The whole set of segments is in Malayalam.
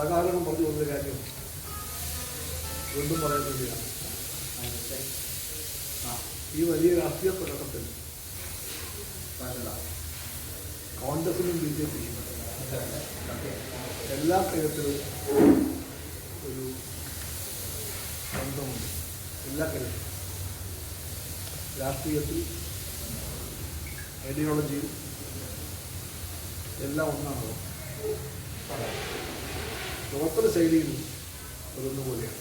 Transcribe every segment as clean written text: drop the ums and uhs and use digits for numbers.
സകാരണം പറഞ്ഞു വന്ന കാര്യം വീണ്ടും പറയാൻ വേണ്ടിയാണ്. ഈ വലിയ രാഷ്ട്രീയ പ്രകടനത്തിൽ കോൺഗ്രസിനും ബി ജെ പിയും എല്ലാ കാര്യത്തിലും ഒരു ബന്ധമുണ്ട്. എല്ലാ കാര്യത്തിലും രാഷ്ട്രീയത്തിൽ, ഐഡിയോളജിയിൽ എല്ലാം ഒന്നാണല്ലോ. പ്രവർത്തന ശൈലിയിലും അതൊന്നുപോലെയാണ്.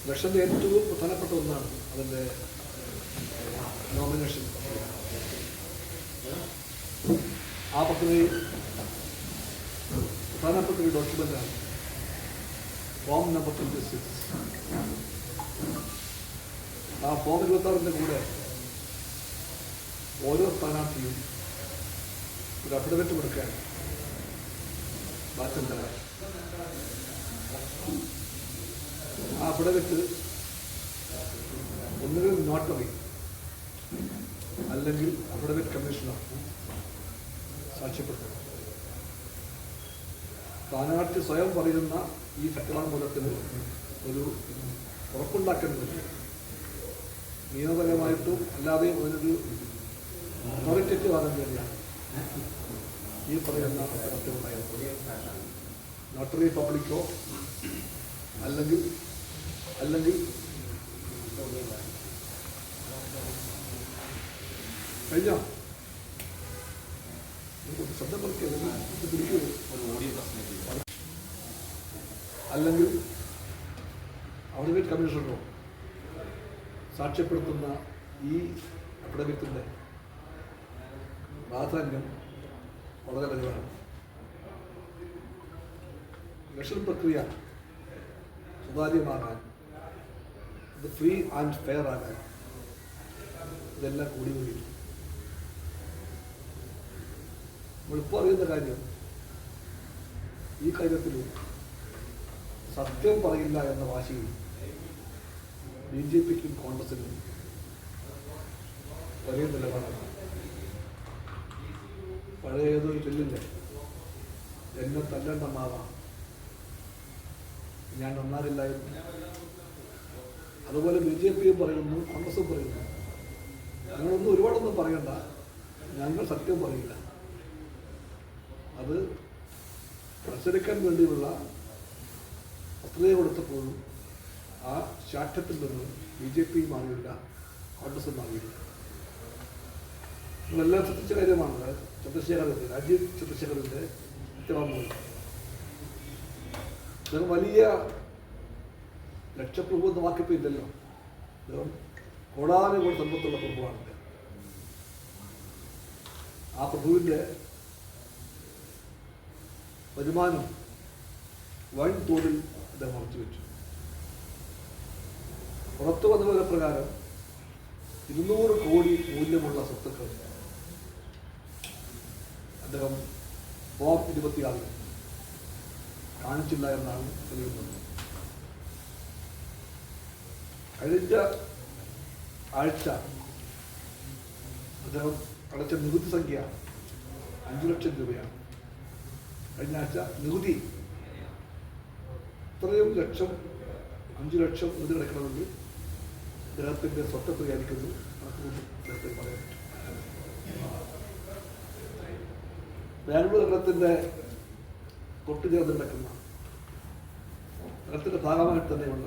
ഇലക്ഷൻ്റെ ഏറ്റവും പ്രധാനപ്പെട്ട ഒന്നാണ് അതിൻ്റെ നോമിനേഷൻ. ആ പ്രക്രിയയിൽ പ്രധാനപ്പെട്ട ഒരു ഡോക്യുമെൻ്റാണ് ഫോം നമ്പർ 26. ആ ഫോം 26-ൻ്റെ കൂടെ ഓരോ സ്ഥാനാർത്ഥിയും ഒരു അഫിഡവിറ്റ് കൊടുക്കാൻ ബാധ്യസ്ഥരാണ്. ആ അഫിഡവിറ്റ് ഒന്നുകിൽ നോട്ടറി അല്ലെങ്കിൽ അഫിഡവിറ്റ് കമ്മീഷണർ സാക്ഷ്യപ്പെടുത്തണം. സ്ഥാനാർത്ഥി സ്വയം പറയുന്ന ഈ സത്യവാങ്മൂലത്തിന് ഒരു ഉറപ്പുണ്ടാക്കുന്നത് നിയമപരമായിട്ടും അല്ലാതെയും അതിനൊരു അതോറിറ്റേറ്റീവ് ആകാൻ വേണ്ടിയാണ് ഈ പറയുന്ന സത്യമുണ്ടായത്. നോട്ടറി പബ്ലിക്കോ അല്ലെങ്കിൽ കഴിഞ്ഞോ ശബ്ദം അല്ലെങ്കിൽ അഫിഡവിറ്റ് കമ്മീഷണറോ സാക്ഷ്യപ്പെടുത്തുന്ന ഈ അഫിഡവിറ്റിൻ്റെ പ്രാധാന്യം വളരെ വലുതാണ്. ഇലക്ഷൻ പ്രക്രിയ സുതാര്യമാകാൻ, ഇത് ഫ്രീ ആൻഡ് ഫെയർ ആകാൻ ഇതെല്ലാം കൂടി കൂടിയിട്ടു. നമ്മളിപ്പോൾ അറിയുന്ന കാര്യം, ഈ കാര്യത്തിലും സത്യം പറയില്ല എന്ന വാശിയിൽ ബി ജെ പിക്കും കോൺഗ്രസിനും വലിയ നിലപാടാണ്. പഴയതൊരു ചൊല്ലില്ലേ, എന്നെ തല്ലേണ്ട മാവാം ഞാൻ നന്നാകില്ലായിരുന്നു. അതുപോലെ ബി ജെ പിയും പറയുന്നു, കോൺഗ്രസും പറയുന്നു, ഞങ്ങളൊന്നും ഒരുപാടൊന്നും പറയണ്ട, ഞങ്ങൾ സത്യം പറയില്ല. അത് മത്സരിക്കാൻ വേണ്ടിയുള്ള പത്രിക കൊടുത്തപ്പോഴും ആ ശാഠ്യത്തിൽ നിന്ന് ബി ജെ പി മാറിയില്ല, കോൺഗ്രസും മാറിയില്ല. നിങ്ങളെല്ലാം ശ്രദ്ധിച്ച കാര്യമാണ് രാജീവ് ചന്ദ്രശേഖറിൻ്റെ സത്യവാങ്മൂലം. അദ്ദേഹം വലിയ ലക്ഷപ്രഭു എന്ന വാക്കിപ്പോൾ ഇല്ലല്ലോ. അദ്ദേഹം കോടാനുകോടി സമ്പത്തുള്ള പ്രഭുവാണ്. ആ പ്രഭുവിൻ്റെ വരുമാനം വൻതോതിൽ അദ്ദേഹം മറച്ചു വെച്ചു. പുറത്തു വന്ന പ്രകാരം 200 കോടി മൂല്യമുള്ള സ്വത്തുക്കൾ അദ്ദേഹം ഫോം 26 കാണിച്ചില്ല എന്നാണ് തെളിയുന്നത്. കഴിഞ്ഞ ആഴ്ച അദ്ദേഹം അടച്ച നികുതി സംഖ്യ 5 ലക്ഷം രൂപയാണ്. കഴിഞ്ഞ ആഴ്ച നികുതി ഇത്രയും 5 ലക്ഷം നികുതി കിടക്കണമെങ്കിൽ അദ്ദേഹത്തിൻ്റെ സ്വത്ത് വിചാരിക്കുന്നു അദ്ദേഹത്തെ പറയാൻ പറ്റും. ബാംഗ്ലൂർ നഗരത്തിൻ്റെ തൊട്ടു ചേർന്ന് കിടക്കുന്ന നഗരത്തിൻ്റെ ഭാഗമായിട്ട് തന്നെയുള്ള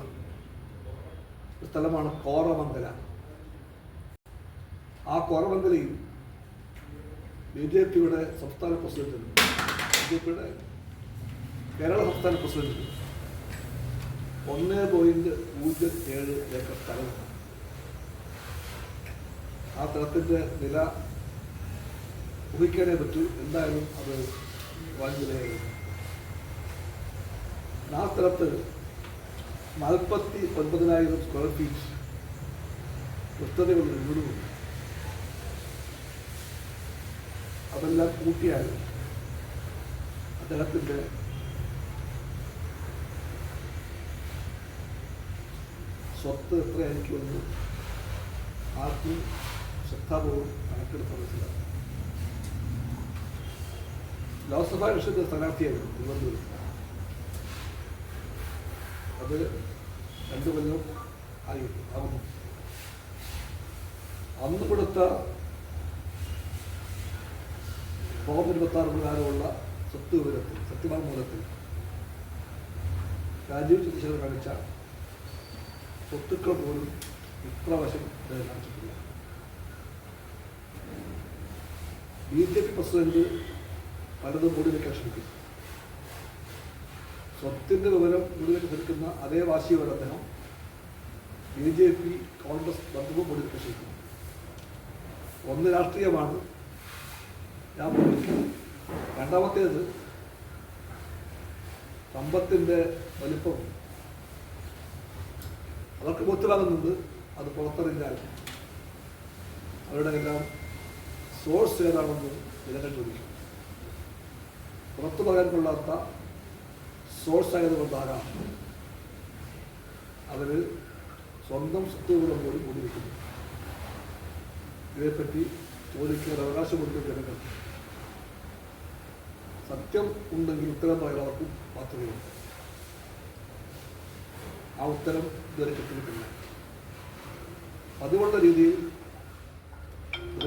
ഒരു സ്ഥലമാണ് കോറമംഗല. ആ കോറമംഗലയിൽ ബി ജെ പിയുടെ സംസ്ഥാന പ്രസിഡന്റിനും ബി ജെ പിയുടെ കേരള സംസ്ഥാന പ്രസിഡന്റിനും 1.07 ഏക്കർ സ്ഥലമുണ്ട്. ആ സ്ഥലത്തിൻ്റെ വില ഊഹിക്കാനേ പറ്റൂ. എന്തായാലും അത് വൻ വിലയായിരുന്നു. ആ സ്ഥലത്ത് 49,000 സ്ക്വയർ ഫീറ്റ് വൃത്തതകളുടെ വീടുമുണ്ട്. അതെല്ലാം കൂട്ടിയാൽ അദ്ദേഹത്തിൻ്റെ സ്വത്ത് എത്രയായിരിക്കുമെന്ന് ആർക്കും ശ്രദ്ധാപൂർവം കണക്കെടുത്ത് മനസ്സിലാക്കും. ലോക്സഭാ ഇലക്ഷൻ്റെ സ്ഥാനാർത്ഥിയായിരുന്നു തിരുവനന്തപുരം. അത് 2 കൊല്ലം ആകുന്നു. അന്ന് കൊടുത്ത ഫോം 26 പ്രകാരമുള്ള സ്വത്ത് വിവരത്തിൽ സത്യവാങ്മൂലത്തിൽ രാജീവ് ചന്ദ്രശേഖർ കാണിച്ച സ്വത്തുക്കൾ പോലും ഇപ്രാവശ്യം കാണിച്ചിട്ടില്ല. BJP പ്രസിഡന്റ് പലതും മൂടി വയ്ക്കാൻ ശ്രമിക്കും. സ്വത്തിൻ്റെ വിവരം മൂടി വയ്ക്കാൻ ശ്രമിക്കുന്ന അതേ വാശിയോടെ അദ്ദേഹം BJP കോൺഗ്രസ് ബന്ധവും മൂടി വയ്ക്കാൻ ശ്രമിക്കും. ഒന്ന് രാഷ്ട്രീയമാണ്, ഞാൻ പറഞ്ഞിരിക്കുന്നത്. രണ്ടാമത്തേത് സമ്പത്തിൻ്റെ വലിപ്പം അവർക്ക് ബോധ്യമാകുന്നുണ്ട്. അത് പുറത്തറിഞ്ഞാൽ അവരുടെ എല്ലാം സോഴ്സ് ഏതാണെന്ന് ജനങ്ങൾ ചോദിക്കും. പുറത്തു പറയാൻ കൊള്ളാത്ത സോഴ്സ് ആയതുകൊണ്ടാകാം അവർ സ്വന്തം സ്വത്തുകളും പോലും മൂടി വയ്ക്കുന്നു. ഇതേപ്പറ്റി ചോദിക്കാൻ അവകാശമുണ്ട് ജനങ്ങൾ. സത്യം ഉണ്ടെങ്കിൽ ഉത്തരം പറയുന്നവർക്കും മാത്രമേ ആ ഉത്തരം ഇതുവരെ കിട്ടിയിട്ടില്ല. അതുകൊണ്ട രീതിയിൽ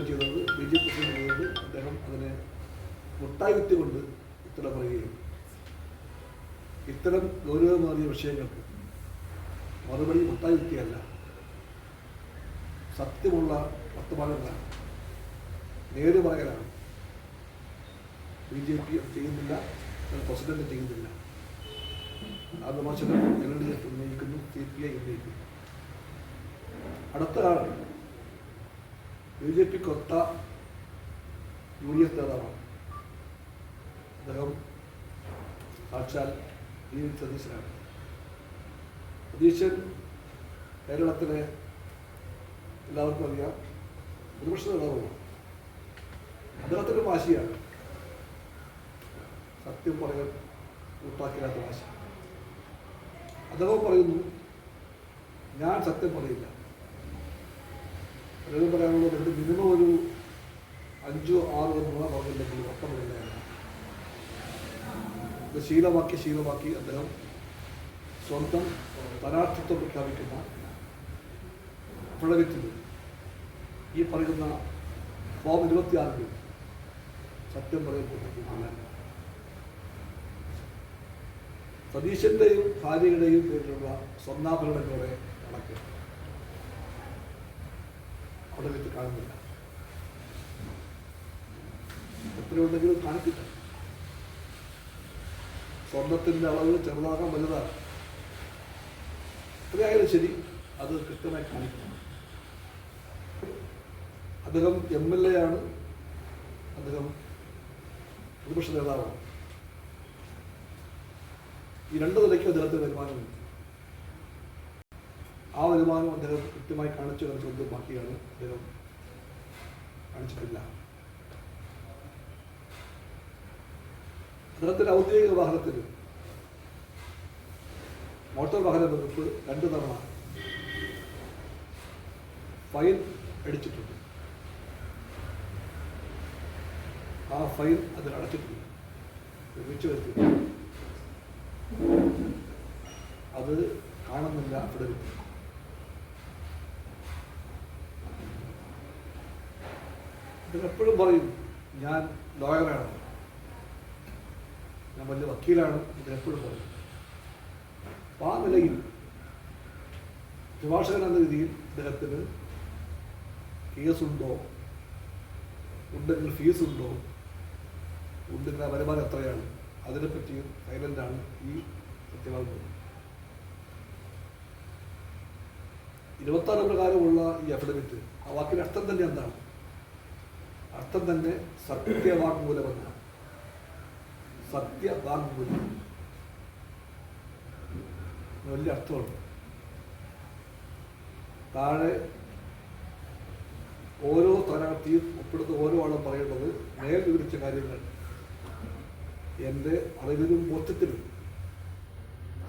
ചെയ്തത് BJP പ്രസിഡന്റ് ചെയ്തത് അദ്ദേഹം അതിനെ മുട്ടായി വിറ്റ് കൊണ്ട് ഉത്തരം പറയുകയും ഇത്തരം ഗൗരവമേറിയ വിഷയങ്ങൾക്ക് മറുപടി മുട്ടായി വിറ്റിയല്ല, സത്യമുള്ള വർത്തമാനങ്ങളാണ്, നേര് പറയലാണ്. BJP ചെയ്യുന്നില്ല, പ്രസിഡന്റ് ചെയ്യുന്നില്ല. ആ വിമർശനം LDF ഉന്നയിക്കുന്നു, CPI ഉന്നയിക്കുന്നു. അടുത്ത ആൾ BJP കൊത്ത UDF നേതാവാണ്. അദ്ദേഹം സാക്ഷാൽ സതീശനാണ്. സതീശൻ കേരളത്തിലെ എല്ലാവർക്കും അറിയാം പ്രതിപക്ഷ നേതാവുമാണ്. അദ്ദേഹത്തിൻ്റെ വാശിയാണ് സത്യം പറയാൻ കൂട്ടാക്കില്ലാത്ത വാശി. അദ്ദേഹം പറയുന്നു, ഞാൻ സത്യം പറയില്ല. അദ്ദേഹം പറയാനുള്ളത് എന്ത് മിനിമം ഒരു 5-6 നുണ പറഞ്ഞില്ലെങ്കിൽ ഒപ്പം പറയുന്നതാണ്. ഇത് ശീലമാക്കി അദ്ദേഹം സ്വന്തം സ്ഥാനാർത്ഥിത്വം പ്രഖ്യാപിക്കുന്ന പ്രളയത്തിൽ ഈ പറയുന്ന ഫോം 26 സത്യം പറയുമ്പോൾ സതീശൻ്റെയും ഭാര്യയുടെയും പേരിലുള്ള സ്വർണ്ണാഭരണങ്ങളുടെ കണക്ക് അവിടെ വെച്ച് കാണുന്നില്ല. എത്രയുണ്ടെങ്കിലും കാണിക്കില്ല. സ്വർണത്തിൻ്റെ അളവ് ചെറുതാകാൻ വലുതാണ്. എത്രയായാലും ശരി, അത് കൃത്യമായി കാണിക്കണം. അദ്ദേഹം MLA ആണ്, അദ്ദേഹം പ്രതിപക്ഷ നേതാവാണ്. ഈ 2 നിലയ്ക്കും അദ്ദേഹത്തിന് വരുമാനമുണ്ട്. ആ വരുമാനം അദ്ദേഹം കൃത്യമായി കാണിച്ചു ചോദ്യം ബാക്കിയാണ് അദ്ദേഹം കാണിച്ചിട്ടില്ല. അദ്ദേഹത്തിൻ്റെ ഔദ്യോഗിക വാഹനത്തിൽ മോട്ടോർ വാഹന വകുപ്പ് 2 തവണ ഫൈൻ അടിച്ചിട്ടുണ്ട്. ആ ഫൈൻ അതിൽ അടച്ചിട്ടുണ്ട്, നിർമ്മിച്ചു വരുത്തിയിട്ടുണ്ട്. അത് കാണുന്നില്ല. അവിടെ എപ്പോഴും പറയും, ഞാൻ ലോയറാണ്, ഞാൻ വലിയ വക്കീലാണ്. ഇത് എപ്പോഴും പറയും. അപ്പോൾ ആ നിലയിൽ അഭിഭാഷകൻ എന്ന രീതിയിൽ അദ്ദേഹത്തിന് കേസുണ്ടോ, ഉണ്ടെങ്കിൽ ഫീസുണ്ടോ, ഉണ്ടെങ്കിൽ ആ വരുമാനം എത്രയാണ്, അതിനെപ്പറ്റിയും സൈലൻ്റാണ് ഈ സത്യവാങ്മൂലം. 26 പ്രകാരമുള്ള ഈ അഫിഡവിറ്റ്, ആ വാക്കിൻ്റെ അർത്ഥം തന്നെ എന്താണ്? അർത്ഥം തന്നെ സത്യവാങ്മൂലമെന്നാണ്. സത്യവാങ്മൂലം വലിയ അർത്ഥമാണ്. താഴെ ഓരോ സ്ഥാനാർത്ഥിയും ഒപ്പിടുന്ന ഓരോ ആളും പറയേണ്ടത് മേൽ വിവരിച്ച കാര്യങ്ങൾ എൻ്റെ അറിവിലും ബോധ്യത്തിലും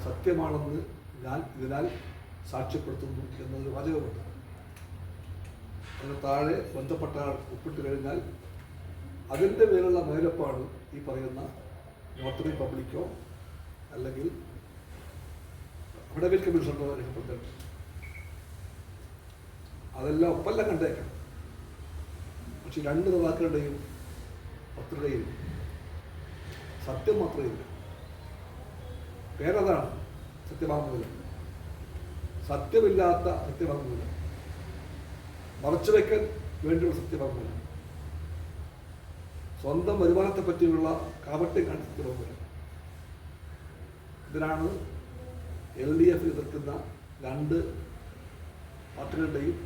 സത്യമാണെന്ന് ഞാൻ ഇതിനാൽ സാക്ഷ്യപ്പെടുത്തുന്നു എന്നൊരു വാചകമുണ്ട്. അതിന് താഴെ ബന്ധപ്പെട്ട ആൾ ഒപ്പിട്ട് കഴിഞ്ഞാൽ അതിൻ്റെ പേരുള്ള മേലപ്പാണ് ഈ പറയുന്ന നോട്ടറി പബ്ലിക്കോ അല്ലെങ്കിൽ അഫിഡവിറ്റ് കമ്മീഷണറോ രേഖപ്പെടുത്തേണ്ടത്. അതെല്ലാം ഒപ്പല്ല കണ്ടേക്കാം. പക്ഷെ രണ്ട് നേതാക്കളുടെയും പത്രികയിൽ സത്യം മാത്രമേ ഇല്ല. പേരതാണ് സത്യവാങ്മൂലം. സത്യമില്ലാത്ത സത്യവാങ്മൂലം, മറച്ചുവെക്കാൻ വേണ്ടിയുള്ള സത്യവാങ്മൂലം, സ്വന്തം വരുമാനത്തെ പറ്റിയുള്ള കാപട്യം കാണിച്ച സത്യവാങ്മൂലം. ഇതിനാണ് LDF എതിർക്കുന്ന രണ്ട് പാർട്ടികളുടെയും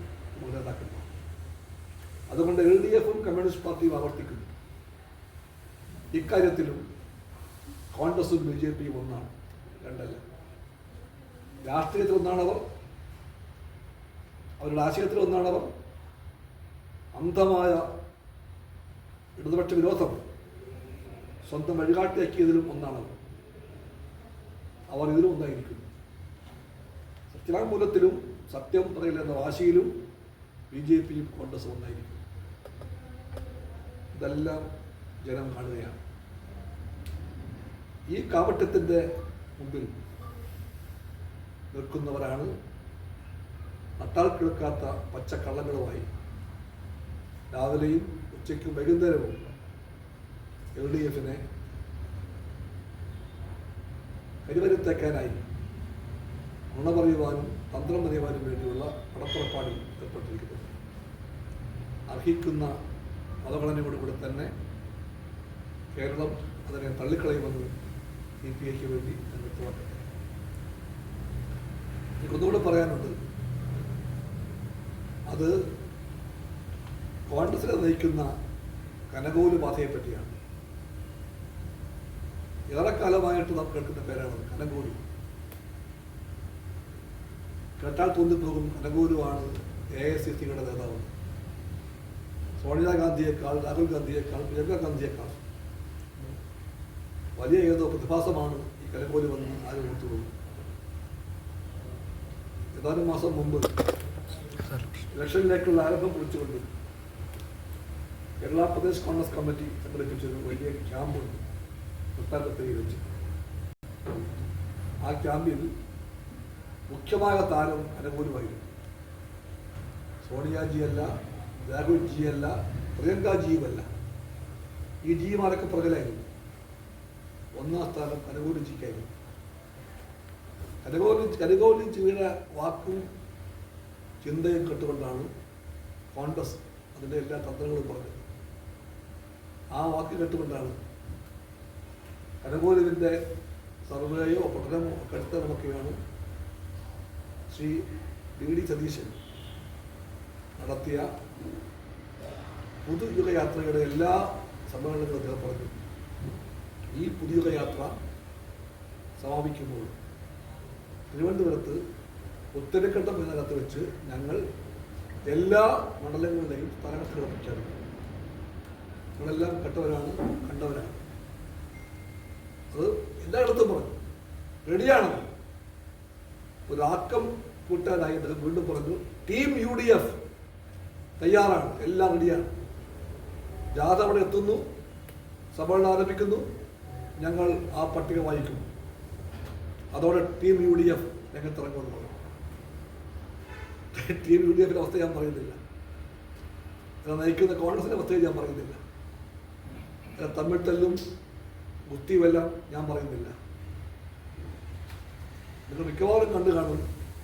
നേതാക്കന്മാർ. അതുകൊണ്ട് LDFും കമ്മ്യൂണിസ്റ്റ് പാർട്ടിയും ആവർത്തിക്കുന്നു. ഇക്കാര്യത്തിലും കോൺഗ്രസും BJPയും ഒന്നാണ്, രണ്ടല്ല. രാഷ്ട്രീയത്തിൽ ഒന്നാണവർ, അവരുടെ ആശയത്തിൽ ഒന്നാണവർ. അന്ധമായ ഇടതുപക്ഷ വിരോധം സ്വന്തം വഴികാട്ടിയാക്കിയതിലും ഒന്നാണവർ. അവർ ഇതിലും ഒന്നായിരിക്കുന്നു. സത്യവാങ്മൂലത്തിലും സത്യം പറയില്ല എന്ന വാശിയിലും BJPയും കോൺഗ്രസും ഒന്നായിരിക്കും. ഇതെല്ലാം ജനം കാണുകയാണ്. ഈ കാപട്യത്തിൻ്റെ മുമ്പിൽ നിൽക്കുന്നവരാണ് നട്ടാൽ കിടക്കാത്ത പച്ചക്കള്ളങ്ങളുമായി രാവിലെയും ഉച്ചയ്ക്കും വൈകുന്നേരവും LDFനെ കരിവരുത്തേക്കാനായി നുണ പറയുവാനും തന്ത്രം പറയുവാനും വേണ്ടിയുള്ള പടപ്പുറപ്പാടിൽ ഏർപ്പെട്ടിരിക്കുന്നത്. അർഹിക്കുന്ന മതഘടനയോടുകൂടി തന്നെ കേരളം അതിനെ തള്ളിക്കളയുമെന്ന് CPIക്ക് വേണ്ടി ഞാൻ വ്യക്തമാക്കട്ടെ. എനിക്കൊന്നുകൂടെ പറയാനുണ്ട്. അത് കോൺഗ്രസിനെ നയിക്കുന്ന കനകോലു ബാധയെപ്പറ്റിയാണ്. ഏറെക്കാലമായിട്ട് നാം കേൾക്കുന്ന പേരാണ് കനകോലു. കേട്ടാൽ തോന്നിപ്പോകും കനകോലുവാണ് AICCയുടെ നേതാവ്. സോണിയാഗാന്ധിയേക്കാൾ, രാഹുൽ ഗാന്ധിയേക്കാൾ, പ്രിയങ്ക ഗാന്ധിയേക്കാൾ വലിയ ഏതോ പ്രതിഭാസമാണ് ഈ കനകോലു വന്ന് ആരും ഓർത്തുപോകും. ഏതാനും മാസം മുമ്പ് ഇലക്ഷനിലേക്കുള്ള ആരംഭം കുറിച്ചുകൊണ്ട് കേരള പ്രദേശ് കോൺഗ്രസ് കമ്മിറ്റി സംഘടിപ്പിച്ചൊരു വലിയ ക്യാമ്പുണ്ട് മുത്താലപ്പേരി വെച്ച്. ആ ക്യാമ്പിൽ മുഖ്യമായ താരം കനകോലുവായിരുന്നു. സോണിയാജിയല്ല, രാഹുൽജിയല്ല, പ്രിയങ്കാജിയുമല്ല. ഈ ജിമാരൊക്കെ പുറകിലായിരുന്നു. ഒന്നാം സ്ഥാനം കനകോലുജിക്കായിരുന്നു. കനകോലുജിയുടെ വാക്കും ചിന്തയും കെട്ടുകൊണ്ടാണ് കോൺഗ്രസ് അതിൻ്റെ എല്ലാ തന്ത്രങ്ങളും പറഞ്ഞത്. ആ വാക്ക് കേട്ടുകൊണ്ടാണ് കനകോലുവിൻ്റെ സർവേയോ പഠനമോ ഒക്കെ എടുത്തമൊക്കെയാണ് ശ്രീ DD സതീശൻ നടത്തിയ പുതുയുഗയാത്രയുടെ എല്ലാ സമ്മേളനങ്ങളും അദ്ദേഹം പറഞ്ഞു. ഈ പുതുയുഗയാത്ര സമാപിക്കുമ്പോൾ തിരുവനന്തപുരത്ത് ഉത്തരക്കണ്ടം എന്നകത്ത് വെച്ച് ഞങ്ങൾ എല്ലാ മണ്ഡലങ്ങളുടെയും സ്ഥാനാർത്ഥികളെ പ്രഖ്യാപിക്കും. ഞങ്ങളെല്ലാം കണ്ടവരാണ്. അത് എല്ലായിടത്തും പറഞ്ഞു. റെഡിയാണെന്ന് ഒരാക്കം കൂട്ടാനായി അദ്ദേഹം വീണ്ടും പറഞ്ഞു. ടീം UDF തയ്യാറാണ്, എല്ലാം റെഡിയാണ്. ജാഥ അവിടെ എത്തുന്നു, സമ്മേളനം ആരംഭിക്കുന്നു, ഞങ്ങൾ ആ പട്ടിക വായിക്കുന്നു. അതോടെ ടീം UDF രംഗത്തിറങ്ങുമെന്ന് പറഞ്ഞു. ടീം UDFിൻ്റെ അവസ്ഥ ഞാൻ പറയുന്നില്ല, നയിക്കുന്ന കോൺഗ്രസിൻ്റെ അവസ്ഥയെ ഞാൻ പറയുന്നില്ല, തമ്മിൽ തല്ലും ബുദ്ധിയുമെല്ലാം ഞാൻ പറയുന്നില്ല. നിങ്ങൾ മിക്കവാറും കണ്ടു കാണും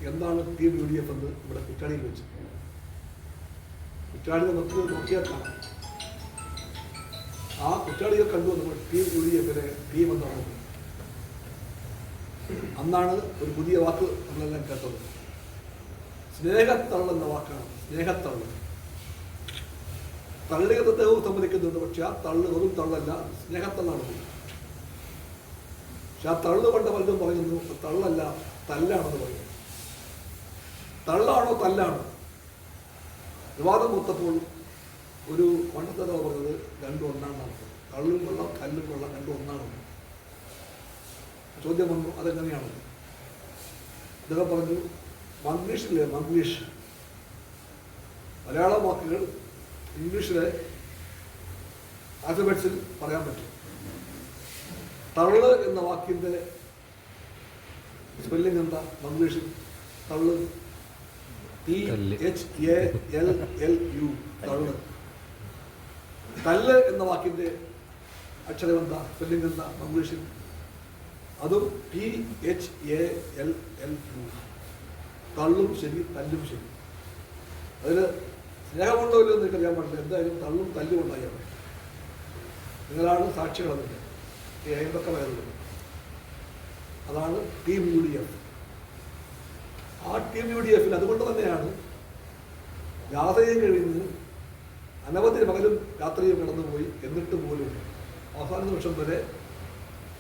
എന്താണ് ടീം UDF എന്ന് ഇവിടെ കുറ്റാടിയിൽ വെച്ച്. കുറ്റാടിയെ നോക്കിയാൽ കാണാം. ആ കുറ്റാടിയെ കണ്ടു നമ്മൾ ടീം UDFിനെ ടീം എന്നാണ്. അന്നാണ് ഒരു പുതിയ വാക്ക് നമ്മളെല്ലാം കേട്ടത്. സ്നേഹത്തള്ളെന്ന വാക്കാണ്. സ്നേഹത്തള്ള്. തള്ളിയത് അദ്ദേഹവും സമ്മതിക്കുന്നുണ്ട്. പക്ഷെ ആ തള്ള് വെറും തള്ളല്ല, സ്നേഹത്തള്ളാണ്. പക്ഷെ ആ തള്ളു കൊണ്ട് പലരും പറയുന്നു തള്ളല്ല, തല്ലാണെന്ന് പറയുന്നു. തള്ളാണോ തല്ലാണോ? വിവാദം മൂത്തപ്പോൾ ഒരു കോൺഗ്രസ് നേതാവ് പറഞ്ഞത് രണ്ടും ഒന്നാണെന്നാണ്. തള്ളും കൊള്ളാം, കല്ലും കൊള്ളാം, രണ്ടും ഒന്നാണെന്ന്. ചോദ്യം വന്നു, അതെങ്ങനെയാണെന്ന്. അദ്ദേഹം പറഞ്ഞു മംഗ്ലീഷില്ലേ, മംഗ്ലീഷ് മലയാളം വാക്കുകൾ ഇംഗ്ലീഷിലെ ആൽഫബറ്റ്സിൽ പറയാൻ പറ്റും. തള്ള് എന്ന വാക്കിൻ്റെ സ്പെല്ലിംഗ് എന്താ ഇംഗ്ലീഷിൽ? തള്ള്, THALLU, തള്ള്. തല്ല് എന്ന വാക്കിൻ്റെ അക്ഷരം എന്താ, സ്പെല്ലിംഗ് എന്താ ഇംഗ്ലീഷിൽ? അതും THALLU. തള്ളും ശരി, തല്ലും ശരി. അതിൽ സ്നേഹമുണ്ടോ ഇല്ലെന്ന് എനിക്കറിയാൻ പാടില്ല. എന്തായാലും തള്ളും തല്ലും ഉണ്ടായാണ്. നിങ്ങളാണ് സാക്ഷികൾ അതിൻ്റെ ഏതൊക്കെ വയറുള്ളത്. അതാണ് ടീം UDF. ആ ടീം UDFിൽ അതുകൊണ്ട് തന്നെയാണ് ജാഥയും കഴിഞ്ഞ് അനവധി പകലും രാത്രിയും കടന്നുപോയി. എന്നിട്ട് പോലും അവസാന നിമിഷം വരെ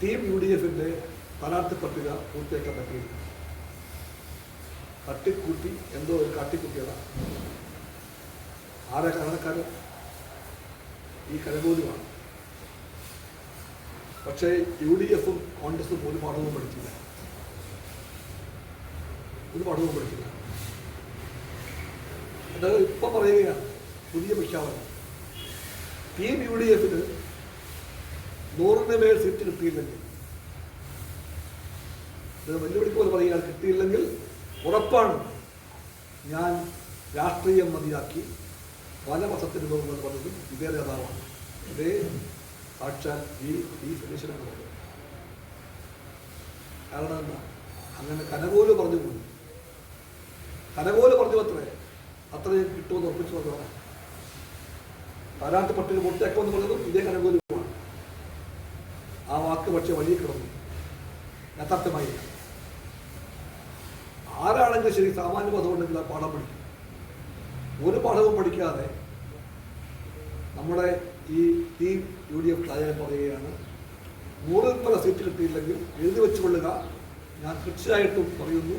ടീം UDFിൻ്റെ സ്ഥാനാർത്ഥി പട്ടിക പൂർത്തിയാക്കാൻ പറ്റിയില്ല. തട്ടിക്കൂട്ടി എന്തോ ഒരു കാട്ടിക്കുട്ടിയതാണ്. ആരെ കാരണക്കാരൻ? ഈ കരകോലുമാണ്. പക്ഷേ UDFും കോൺഗ്രസും ഒരു പാഠവും പഠിച്ചില്ല. ഒരു പാഠവും പഠിച്ചില്ല. അത് ഇപ്പം പറയുകയാണ് പുതിയ പ്രഖ്യാപനം. ടീം UDFിന് 100ന് മേൽ സീറ്റ് കിട്ടിയില്ലെങ്കിൽ, ഇത് വെല്ലുവിളിക്ക് പോലെ പറയുക, കിട്ടിയില്ലെങ്കിൽ ഉറപ്പാണ് ഞാൻ രാഷ്ട്രീയം മതിയാക്കി വനവസത്തിന് പോകുമെന്ന് പറഞ്ഞതും ഇതേ നേതാവാണ്. ഇതേ സാക്ഷാൽ ഈ സതീശനാണ് പറഞ്ഞത്. കാരണം എന്താ, അങ്ങനെ കനകോല് പറഞ്ഞു പോയി. കനകോല് പറഞ്ഞു അത്രയും കിട്ടുമെന്ന് ഉറപ്പിച്ചു പറഞ്ഞതാണ്. സ്ഥാനാർത്ഥി പട്ടിക പൂർത്തിയാക്കുമെന്ന് പറഞ്ഞതും ഇതേ കനകോലുമാണ്. ആ വാക്ക് പക്ഷേ വഴി കിടന്നു, യഥാർത്ഥമായില്ല. ആരാണെങ്കിലും ശരി, സാമാന്യ ബോധമുണ്ടെങ്കിൽ ആ പാഠം പഠിക്കും. ഒരു പാഠവും പഠിക്കാതെ നമ്മുടെ ഈ ടീം UDF പറയുകയാണ്, 100ൽ പല സീറ്റ് കിട്ടിയില്ലെങ്കിൽ എഴുതി വെച്ചുകൊള്ളുക, ഞാൻ തീർച്ചയായിട്ടും പറയുന്നു,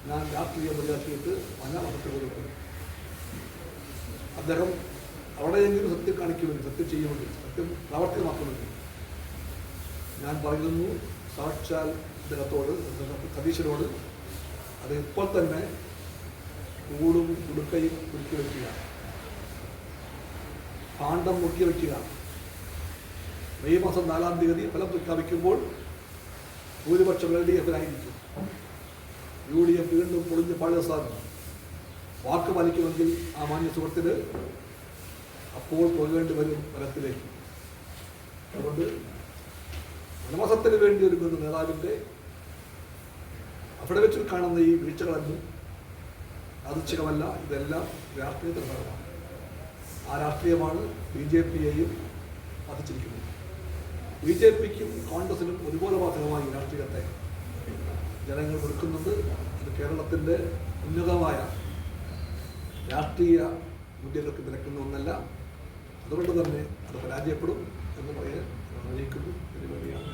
ഞാൻ രാഷ്ട്രീയം മതിയാക്കിയിട്ട് വനവസത്ത് കൊടുക്കും. അദ്ദേഹം അവിടെയെങ്കിലും സത്യം കാണിക്കുമെങ്കിൽ, സത്യം ചെയ്യുമെങ്കിൽ, സത്യം പ്രാവർത്തികമാക്കുമെങ്കിൽ ഞാൻ പറയുന്നു സാക്ഷാൽ അദ്ദേഹത്തോട്, സതീശനോട്, അത് ഇപ്പോൾ തന്നെ കൂടും കുടുക്കയും കുടുക്കി വയ്ക്കുക, പാണ്ഡം മുക്കി വയ്ക്കുക. മെയ് മാസം 4-ാം തീയതി ഫലം പ്രഖ്യാപിക്കുമ്പോൾ ഭൂരിപക്ഷം LDFിനായിരിക്കും. UDF വീണ്ടും പൊളിഞ്ഞ് പഴയ സാധനം വാക്ക് പാലിക്കുമെങ്കിൽ ആ മാന്യ സുഹൃത്തിന് അപ്പോൾ പോകേണ്ടി വരും ഫലത്തിലേക്ക്. അതുകൊണ്ട് വനവാസത്തിന് വേണ്ടി ഒരുങ്ങുന്ന നേതാവിൻ്റെ അവിടെ വെച്ച് കാണുന്ന ഈ വീഴ്ചകളൊന്നും അതിശയമല്ല. ഇതെല്ലാം രാഷ്ട്രീയത്തിന് ഭാഗമാണ്. ആ രാഷ്ട്രീയമാണ് BJPയെയും ബാധിച്ചിരിക്കുന്നത്. BJPക്കും കോൺഗ്രസിനും ഒരുപോലെ ബാധകമായ ഈ രാഷ്ട്രീയത്തെ ജനങ്ങൾ വെറുക്കുന്നുണ്ട്. അത് കേരളത്തിൻ്റെ ഉന്നതമായ രാഷ്ട്രീയ മൂല്യങ്ങൾക്ക് നിരക്കുന്ന ഒന്നല്ല. അതുകൊണ്ട് തന്നെ അത് പരാജയപ്പെടും എന്ന് പറയാൻ ആഗ്രഹിക്കുന്നു. ഇതിനുവേണ്ടിയാണ്